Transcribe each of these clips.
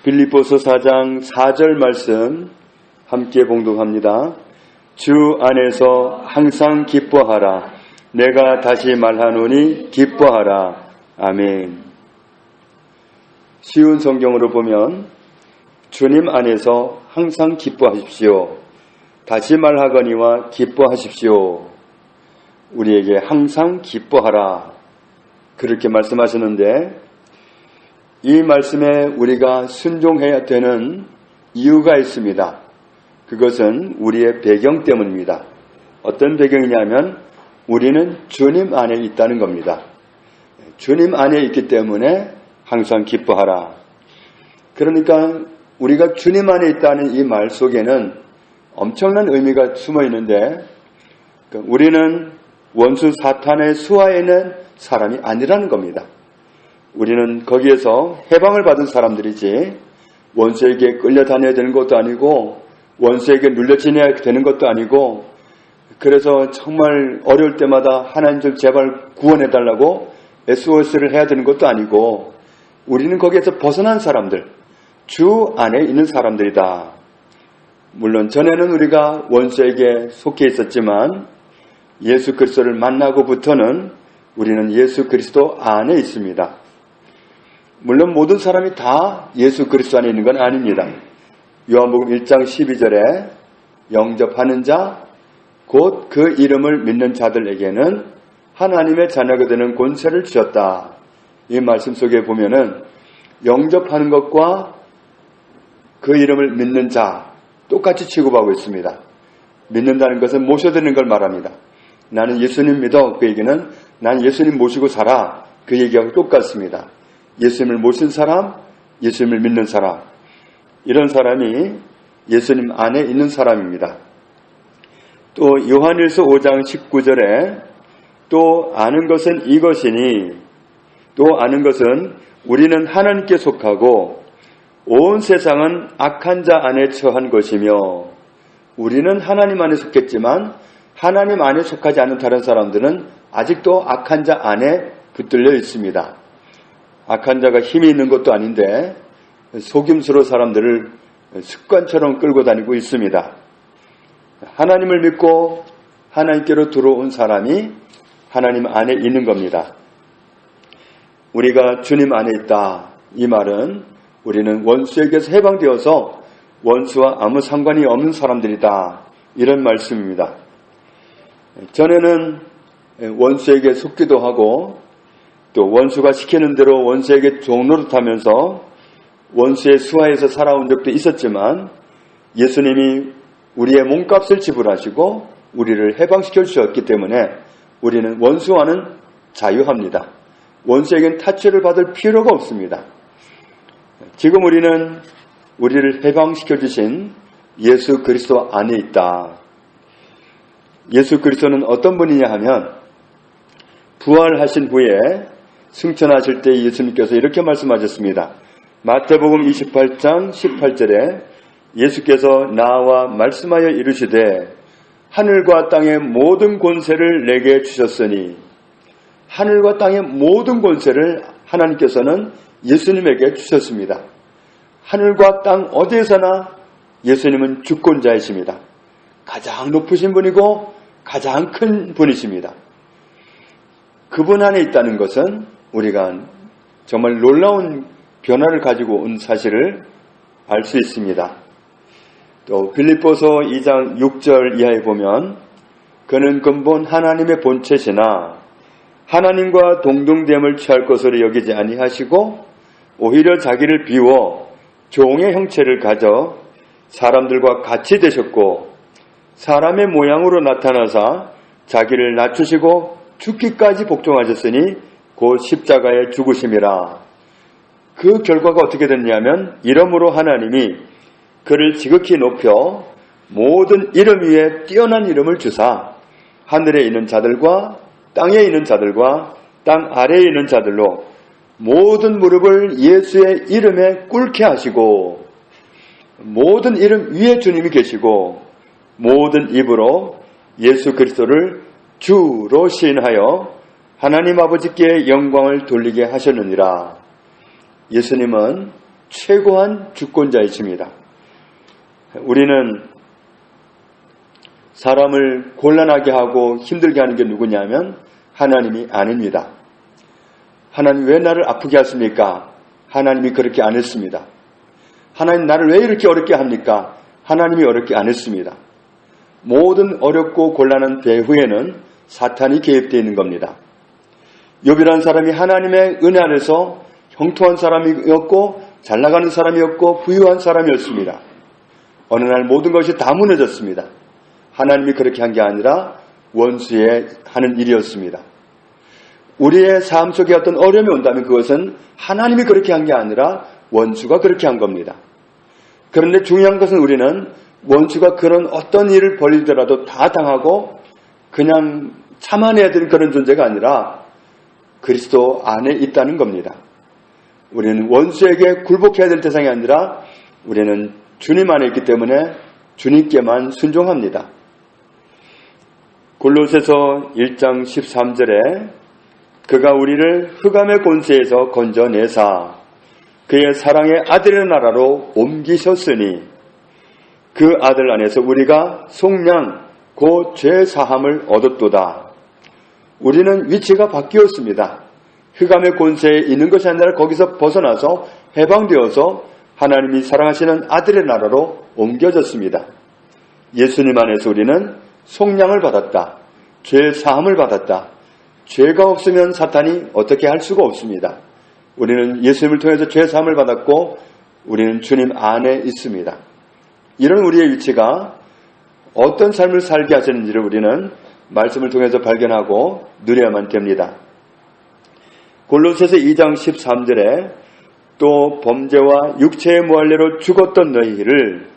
빌립보서 4장 4절 말씀 함께 봉독합니다. 주 안에서 항상 기뻐하라. 내가 다시 말하노니 기뻐하라. 아멘. 쉬운 성경으로 보면 주님 안에서 항상 기뻐하십시오. 다시 말하거니와 기뻐하십시오. 우리에게 항상 기뻐하라. 그렇게 말씀하시는데 이 말씀에 우리가 순종해야 되는 이유가 있습니다. 그것은 우리의 배경 때문입니다. 어떤 배경이냐면 우리는 주님 안에 있다는 겁니다. 주님 안에 있기 때문에 항상 기뻐하라. 그러니까 우리가 주님 안에 있다는 이 말 속에는 엄청난 의미가 숨어 있는데 우리는 원수 사탄의 수하에는 사람이 아니라는 겁니다. 우리는 거기에서 해방을 받은 사람들이지 원수에게 끌려다녀야 되는 것도 아니고 원수에게 눌려 지내야 되는 것도 아니고 그래서 정말 어려울 때마다 하나님 좀 제발 구원해달라고 SOS를 해야 되는 것도 아니고 우리는 거기에서 벗어난 사람들, 주 안에 있는 사람들이다. 물론 전에는 우리가 원수에게 속해 있었지만 예수 그리스도를 만나고부터는 우리는 예수 그리스도 안에 있습니다. 물론 모든 사람이 다 예수 그리스도 안에 있는 건 아닙니다. 요한복음 1장 12절에 영접하는 자, 곧 그 이름을 믿는 자들에게는 하나님의 자녀가 되는 권세를 주셨다. 이 말씀 속에 보면은 영접하는 것과 그 이름을 믿는 자 똑같이 취급하고 있습니다. 믿는다는 것은 모셔드리는 걸 말합니다. 나는 예수님 믿어. 그 얘기는 난 예수님 모시고 살아. 그 얘기하고 똑같습니다. 예수님을 모신 사람, 예수님을 믿는 사람, 이런 사람이 예수님 안에 있는 사람입니다. 또 요한일서 5장 19절에 또 아는 것은 이것이니 또 아는 것은 우리는 하나님께 속하고 온 세상은 악한 자 안에 처한 것이며 우리는 하나님 안에 속했지만 하나님 안에 속하지 않은 다른 사람들은 아직도 악한 자 안에 붙들려 있습니다. 악한 자가 힘이 있는 것도 아닌데 속임수로 사람들을 습관처럼 끌고 다니고 있습니다. 하나님을 믿고 하나님께로 들어온 사람이 하나님 안에 있는 겁니다. 우리가 주님 안에 있다. 이 말은 우리는 원수에게서 해방되어서 원수와 아무 상관이 없는 사람들이다. 이런 말씀입니다. 전에는 원수에게 속기도 하고 또 원수가 시키는 대로 원수에게 종노릇하면서 원수의 수하에서 살아온 적도 있었지만 예수님이 우리의 몸값을 지불하시고 우리를 해방시켜 주셨기 때문에 우리는 원수와는 자유합니다. 원수에겐 타치를 받을 필요가 없습니다. 지금 우리는 우리를 해방시켜 주신 예수 그리스도 안에 있다. 예수 그리스도는 어떤 분이냐 하면 부활하신 후에 승천하실 때 예수님께서 이렇게 말씀하셨습니다. 마태복음 28장 18절에 예수께서 나와 말씀하여 이르시되 하늘과 땅의 모든 권세를 내게 주셨으니 하늘과 땅의 모든 권세를 하나님께서는 예수님에게 주셨습니다. 하늘과 땅 어디에서나 예수님은 주권자이십니다. 가장 높으신 분이고 가장 큰 분이십니다. 그분 안에 있다는 것은 우리가 정말 놀라운 변화를 가지고 온 사실을 알 수 있습니다. 또 빌립보서 2장 6절 이하에 보면 그는 근본 하나님의 본체시나 하나님과 동등됨을 취할 것으로 여기지 아니하시고 오히려 자기를 비워 종의 형체를 가져 사람들과 같이 되셨고 사람의 모양으로 나타나사 자기를 낮추시고 죽기까지 복종하셨으니 곧 십자가에 죽으심이라. 그 결과가 어떻게 됐냐면 이러므로 하나님이 그를 지극히 높여 모든 이름 위에 뛰어난 이름을 주사 하늘에 있는 자들과 땅에 있는 자들과 땅 아래에 있는 자들로 모든 무릎을 예수의 이름에 꿇게 하시고 모든 이름 위에 주님이 계시고 모든 입으로 예수 그리스도를 주로 시인하여 하나님 아버지께 영광을 돌리게 하셨느니라. 예수님은 최고한 주권자이십니다. 우리는 사람을 곤란하게 하고 힘들게 하는 게 누구냐면 하나님이 아닙니다. 하나님 왜 나를 아프게 하십니까? 하나님이 그렇게 안 했습니다. 하나님 나를 왜 이렇게 어렵게 합니까? 하나님이 어렵게 안 했습니다. 모든 어렵고 곤란한 배후에는 사탄이 개입되어 있는 겁니다. 욥이라는 사람이 하나님의 은혜 안에서 형통한 사람이었고 잘나가는 사람이었고 부유한 사람이었습니다. 어느 날 모든 것이 다 무너졌습니다. 하나님이 그렇게 한 게 아니라 원수의 하는 일이었습니다. 우리의 삶 속에 어떤 어려움이 온다면 그것은 하나님이 그렇게 한 게 아니라 원수가 그렇게 한 겁니다. 그런데 중요한 것은 우리는 원수가 그런 어떤 일을 벌이더라도 다 당하고 그냥 참아내야 되는 그런 존재가 아니라 그리스도 안에 있다는 겁니다. 우리는 원수에게 굴복해야 될 대상이 아니라 우리는 주님 안에 있기 때문에 주님께만 순종합니다. 골로새서 1장 13절에 그가 우리를 흑암의 권세에서 건져내사 그의 사랑의 아들의 나라로 옮기셨으니 그 아들 안에서 우리가 속량 곧 죄 사함을 얻었도다. 우리는 위치가 바뀌었습니다. 흑암의 권세에 있는 것이 아니라 거기서 벗어나서 해방되어서 하나님이 사랑하시는 아들의 나라로 옮겨졌습니다. 예수님 안에서 우리는 속량을 받았다. 죄 사함을 받았다. 죄가 없으면 사탄이 어떻게 할 수가 없습니다. 우리는 예수님을 통해서 죄 사함을 받았고 우리는 주님 안에 있습니다. 이런 우리의 위치가 어떤 삶을 살게 하시는지를 우리는 말씀을 통해서 발견하고 누려야만 됩니다. 골로새서 2장 13절에 또 범죄와 육체의 무할례로 죽었던 너희를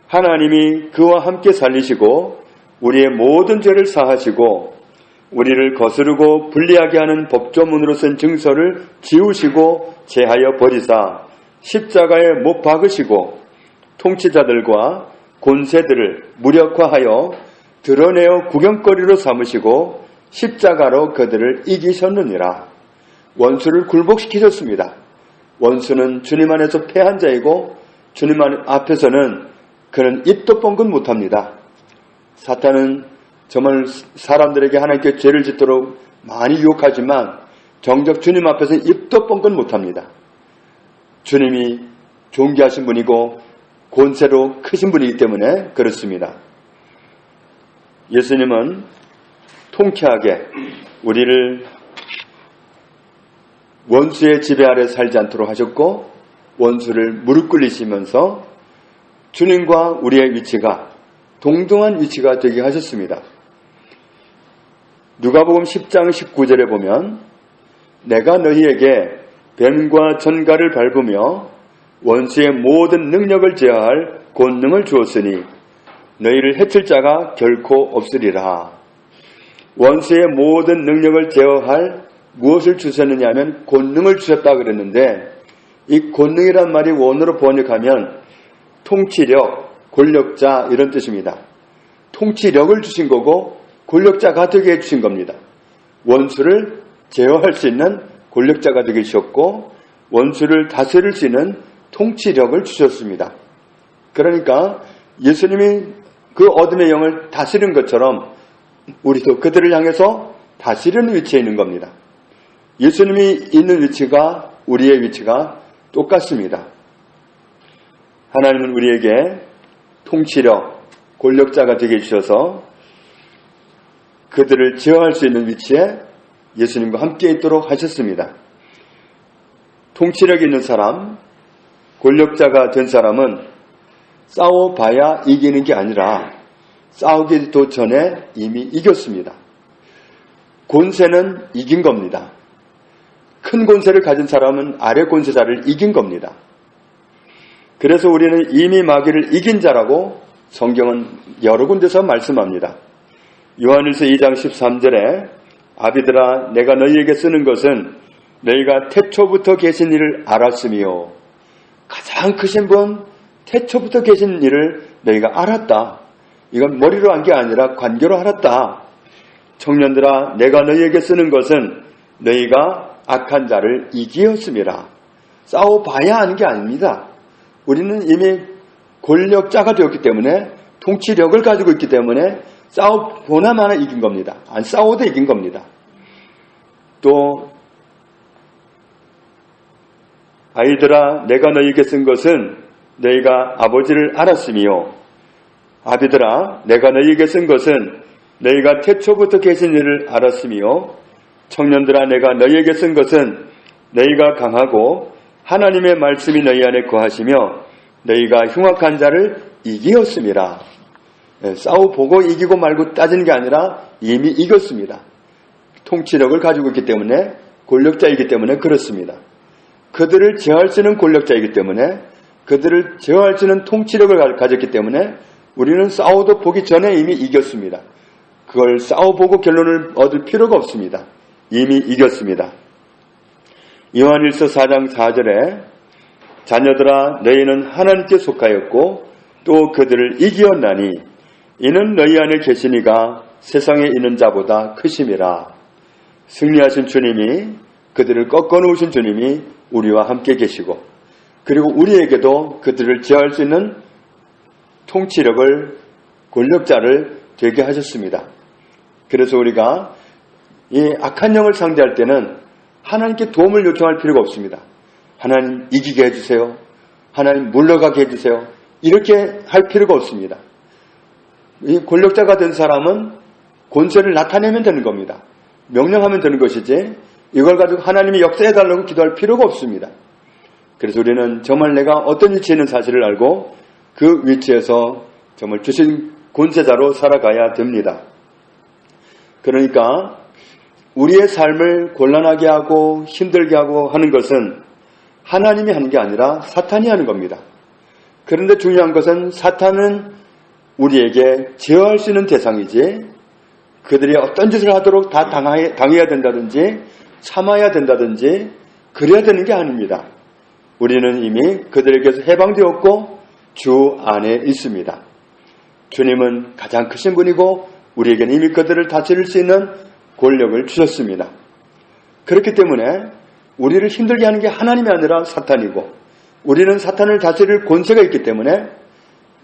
하나님이 그와 함께 살리시고 우리의 모든 죄를 사하시고 우리를 거스르고 불리하게 하는 법조문으로 쓴 증서를 지우시고 제하여 버리사 십자가에 못 박으시고 통치자들과 권세들을 무력화하여 드러내어 구경거리로 삼으시고 십자가로 그들을 이기셨느니라. 원수를 굴복시키셨습니다. 원수는 주님 안에서 패한 자이고 주님 앞에서는 그는 입도 뻥긋 못합니다. 사탄은 정말 사람들에게 하나님께 죄를 짓도록 많이 유혹하지만 정작 주님 앞에서는 입도 뻥긋 못합니다. 주님이 존귀하신 분이고 권세로 크신 분이기 때문에 그렇습니다. 예수님은 통쾌하게 우리를 원수의 지배 아래 살지 않도록 하셨고 원수를 무릎 꿇리시면서 주님과 우리의 위치가 동등한 위치가 되게 하셨습니다. 누가복음 10장 19절에 보면 내가 너희에게 뱀과 전갈을 밟으며 원수의 모든 능력을 제어할 권능을 주었으니 너희를 해칠 자가 결코 없으리라. 원수의 모든 능력을 제어할 무엇을 주셨느냐 하면 권능을 주셨다 그랬는데 이 권능이란 말이 원어로 번역하면 통치력, 권력자 이런 뜻입니다. 통치력을 주신 거고 권력자가 되게 해주신 겁니다. 원수를 제어할 수 있는 권력자가 되게 해주셨고 원수를 다스릴 수 있는 통치력을 주셨습니다. 그러니까 예수님이 그 어둠의 영을 다스린 것처럼 우리도 그들을 향해서 다스리는 위치에 있는 겁니다. 예수님이 있는 위치가 우리의 위치가 똑같습니다. 하나님은 우리에게 통치력, 권력자가 되게 해주셔서 그들을 제어할 수 있는 위치에 예수님과 함께 있도록 하셨습니다. 통치력 있는 사람, 권력자가 된 사람은 싸워봐야 이기는 게 아니라 싸우기도 전에 이미 이겼습니다. 권세는 이긴 겁니다. 큰 권세를 가진 사람은 아래 권세자를 이긴 겁니다. 그래서 우리는 이미 마귀를 이긴 자라고 성경은 여러 군데서 말씀합니다. 요한일서 2장 13절에 아비들아 내가 너희에게 쓰는 것은 너희가 태초부터 계신 일을 알았으며 가장 크신 분 태초부터 계신 일을 너희가 알았다. 이건 머리로 한 게 아니라 관계로 알았다. 청년들아 내가 너희에게 쓰는 것은 너희가 악한 자를 이기었음이라. 싸워봐야 하는 게 아닙니다. 우리는 이미 권력자가 되었기 때문에 통치력을 가지고 있기 때문에 싸워보나마나 이긴 겁니다. 안 싸워도 이긴 겁니다. 또 아이들아 내가 너희에게 쓴 것은 너희가 아버지를 알았으며 아비들아 내가 너희에게 쓴 것은 너희가 태초부터 계신 이를 알았으며 청년들아 내가 너희에게 쓴 것은 너희가 강하고 하나님의 말씀이 너희 안에 거하시며 너희가 흉악한 자를 이기었음이라. 싸워보고 이기고 말고 따지는 게 아니라 이미 이겼습니다. 통치력을 가지고 있기 때문에 권력자이기 때문에 그렇습니다. 그들을 제어할 수 있는 권력자이기 때문에 그들을 제어할 수 있는 통치력을 가졌기 때문에 우리는 싸워도 보기 전에 이미 이겼습니다. 그걸 싸워보고 결론을 얻을 필요가 없습니다. 이미 이겼습니다. 요한일서 4장 4절에 자녀들아 너희는 하나님께 속하였고 또 그들을 이기었나니 이는 너희 안에 계시니가 세상에 있는 자보다 크심이라. 승리하신 주님이 그들을 꺾어놓으신 주님이 우리와 함께 계시고 그리고 우리에게도 그들을 제어할 수 있는 통치력을 권력자를 되게 하셨습니다. 그래서 우리가 이 악한 영을 상대할 때는 하나님께 도움을 요청할 필요가 없습니다. 하나님 이기게 해주세요. 하나님 물러가게 해주세요. 이렇게 할 필요가 없습니다. 이 권력자가 된 사람은 권세를 나타내면 되는 겁니다. 명령하면 되는 것이지 이걸 가지고 하나님이 역사해달라고 기도할 필요가 없습니다. 그래서 우리는 정말 내가 어떤 위치에 있는 사실을 알고 그 위치에서 정말 주신 권세자로 살아가야 됩니다. 그러니까 우리의 삶을 곤란하게 하고 힘들게 하고 하는 것은 하나님이 하는 게 아니라 사탄이 하는 겁니다. 그런데 중요한 것은 사탄은 우리에게 제어할 수 있는 대상이지 그들이 어떤 짓을 하도록 다 당해야 된다든지 참아야 된다든지 그래야 되는 게 아닙니다. 우리는 이미 그들에게서 해방되었고 주 안에 있습니다. 주님은 가장 크신 분이고 우리에게는 이미 그들을 다스릴 수 있는 권력을 주셨습니다. 그렇기 때문에 우리를 힘들게 하는 게 하나님이 아니라 사탄이고 우리는 사탄을 다스릴 권세가 있기 때문에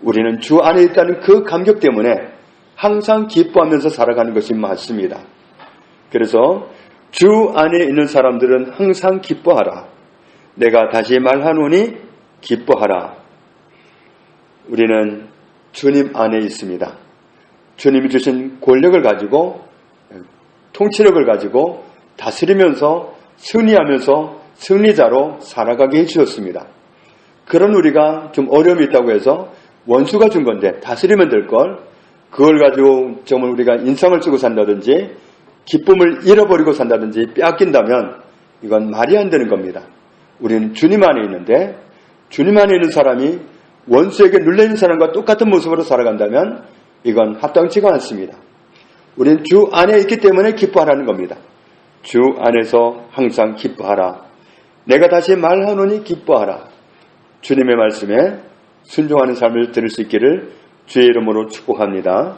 우리는 주 안에 있다는 그 감격 때문에 항상 기뻐하면서 살아가는 것이 맞습니다. 그래서 주 안에 있는 사람들은 항상 기뻐하라. 내가 다시 말하노니 기뻐하라. 우리는 주님 안에 있습니다. 주님이 주신 권력을 가지고 통치력을 가지고 다스리면서 승리하면서 승리자로 살아가게 해주셨습니다. 그런 우리가 좀 어려움이 있다고 해서 원수가 준 건데 다스리면 될 걸 그걸 가지고 정말 우리가 인상을 쓰고 산다든지 기쁨을 잃어버리고 산다든지 빼앗긴다면 이건 말이 안 되는 겁니다. 우리는 주님 안에 있는데 주님 안에 있는 사람이 원수에게 눌려있는 사람과 똑같은 모습으로 살아간다면 이건 합당치가 않습니다. 우리는 주 안에 있기 때문에 기뻐하라는 겁니다. 주 안에서 항상 기뻐하라. 내가 다시 말하노니 기뻐하라. 주님의 말씀에 순종하는 삶을 들을 수 있기를 주의 이름으로 축복합니다.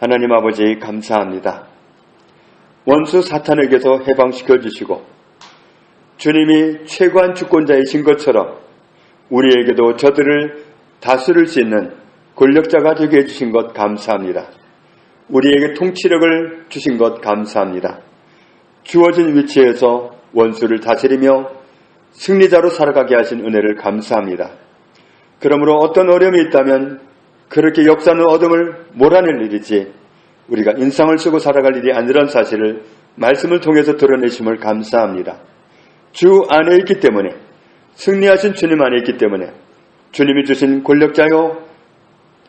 하나님 아버지 감사합니다. 원수 사탄에게서 해방시켜 주시고 주님이 최고한 주권자이신 것처럼 우리에게도 저들을 다스릴 수 있는 권력자가 되게 해주신 것 감사합니다. 우리에게 통치력을 주신 것 감사합니다. 주어진 위치에서 원수를 다스리며 승리자로 살아가게 하신 은혜를 감사합니다. 그러므로 어떤 어려움이 있다면 그렇게 역사는 어둠을 몰아낼 일이지 우리가 인상을 쓰고 살아갈 일이 아니라는 사실을 말씀을 통해서 드러내심을 감사합니다. 주 안에 있기 때문에 승리하신 주님 안에 있기 때문에 주님이 주신 권력자요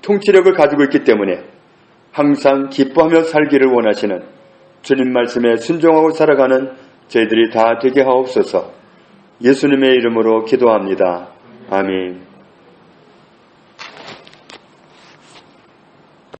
통치력을 가지고 있기 때문에 항상 기뻐하며 살기를 원하시는 주님 말씀에 순종하고 살아가는 저희들이 다 되게 하옵소서. 예수님의 이름으로 기도합니다. 아멘.